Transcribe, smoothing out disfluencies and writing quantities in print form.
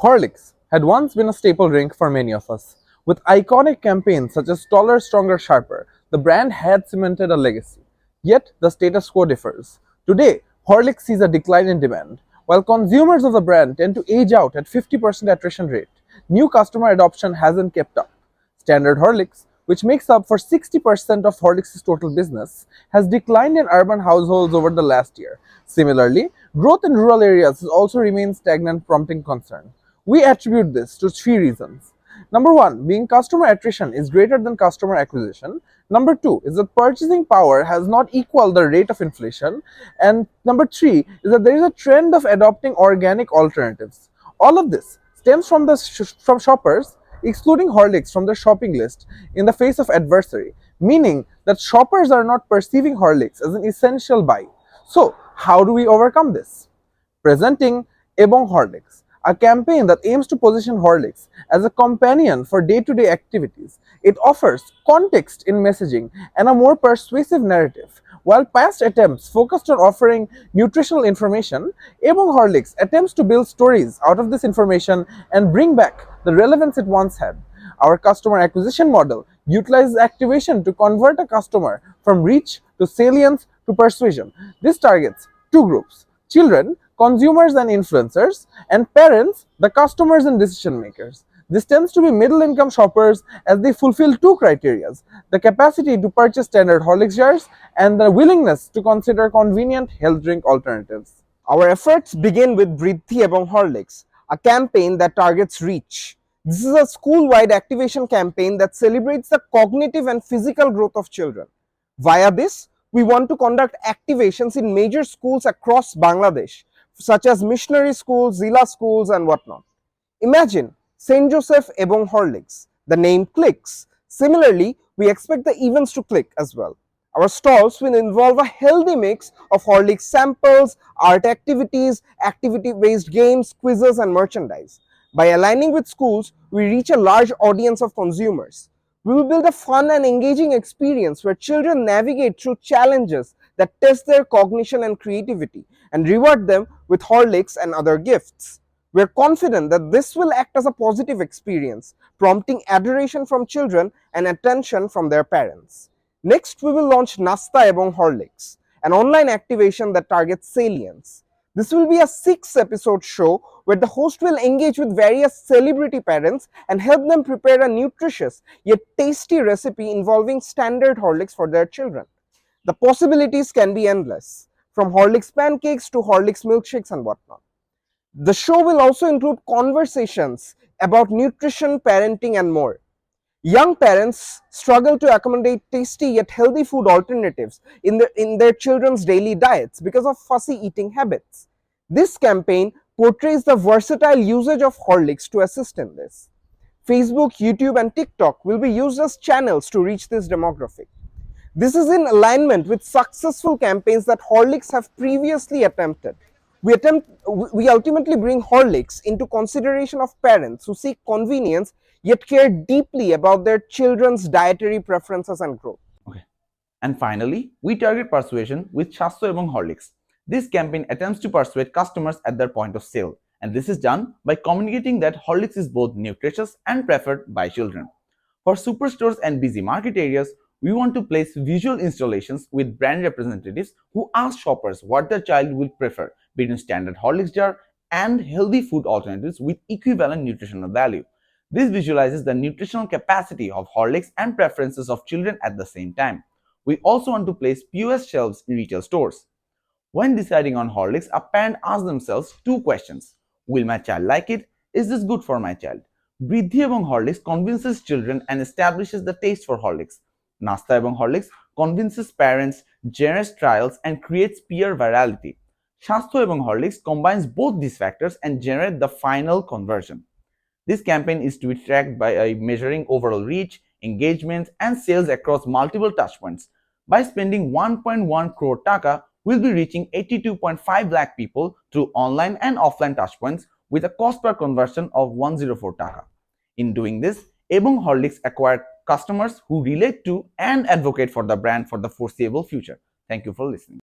Horlicks had once been a staple drink for many of us. With iconic campaigns such as Taller, Stronger, Sharper, the brand had cemented a legacy. Yet, the status quo differs. Today, Horlicks sees a decline in demand. While consumers of the brand tend to age out at 50% attrition rate, new customer adoption hasn't kept up. Standard Horlicks, which makes up for 60% of Horlicks' total business, has declined in urban households over the last year. Similarly, growth in rural areas has also remained stagnant, prompting concern. We attribute this to three reasons. Number one, being customer attrition is greater than customer acquisition. Number two is that purchasing power has not equaled the rate of inflation. And number three is that there is a trend of adopting organic alternatives. All of this stems from from shoppers excluding Horlicks from their shopping list in the face of adversary, meaning that shoppers are not perceiving Horlicks as an essential buy. So, how do we overcome this? Presenting Ebong Horlicks, a campaign that aims to position Horlicks as a companion for day-to-day activities. It offers context in messaging and a more persuasive narrative. While past attempts focused on offering nutritional information, Ebong Horlicks attempts to build stories out of this information and bring back the relevance it once had. Our customer acquisition model utilizes activation to convert a customer from reach to salience to persuasion. This targets two groups: children, consumers and influencers, and parents, the customers and decision makers. This tends to be middle income shoppers as they fulfill two criteria: the capacity to purchase standard Horlicks jars and the willingness to consider convenient health drink alternatives. Our efforts begin with Briddhi Ebong Horlicks, a campaign that targets reach. This is a school-wide activation campaign that celebrates the cognitive and physical growth of children. Via this, we want to conduct activations in major schools across Bangladesh, such as missionary schools, Zilla schools, and whatnot. Imagine St. Joseph Ebong Horlicks. The name clicks. Similarly, we expect the events to click as well. Our stalls will involve a healthy mix of Horlicks samples, art activities, activity-based games, quizzes, and merchandise. By aligning with schools, we reach a large audience of consumers. We will build a fun and engaging experience where children navigate through challenges that test their cognition and creativity and reward them with Horlicks and other gifts. We are confident that this will act as a positive experience, prompting adoration from children and attention from their parents. Next, we will launch Nasta Ebong Horlicks, an online activation that targets salience. This will be a 6-episode show where the host will engage with various celebrity parents and help them prepare a nutritious yet tasty recipe involving standard Horlicks for their children. The possibilities can be endless, from Horlicks pancakes to Horlicks milkshakes and whatnot. The show will also include conversations about nutrition, parenting, and more. Young parents struggle to accommodate tasty yet healthy food alternatives in their children's daily diets because of fussy eating habits. This campaign portrays the versatile usage of Horlicks to assist in this. Facebook, YouTube, and TikTok will be used as channels to reach this demographic. This is in alignment with successful campaigns that Horlicks have previously attempted. We ultimately bring Horlicks into consideration of parents who seek convenience yet care deeply about their children's dietary preferences and growth. Okay. And finally, we target persuasion with Shastro Ebong Horlicks. This campaign attempts to persuade customers at their point of sale, and this is done by communicating that Horlicks is both nutritious and preferred by children. For superstores and busy market areas, we want to place visual installations with brand representatives who ask shoppers what their child will prefer between standard Horlicks jar and healthy food alternatives with equivalent nutritional value. This visualizes the nutritional capacity of Horlicks and preferences of children at the same time. We also want to place POS shelves in retail stores. When deciding on Horlicks, a parent asks themselves two questions. Will my child like it? Is this good for my child? Briddhi Ebong Horlicks convinces children and establishes the taste for Horlicks. Nasta Ebong Horlicks convinces parents, generates trials, and creates peer virality. Shastro Ebong Horlicks combines both these factors and generates the final conversion. This campaign is to be tracked by measuring overall reach, engagement, and sales across multiple touchpoints. By spending 1.1 crore taka, we'll be reaching 82.5 lakh people through online and offline touchpoints with a cost per conversion of 104 taka. In doing this, Ebong Horlicks acquired customers who relate to and advocate for the brand for the foreseeable future. Thank you for listening.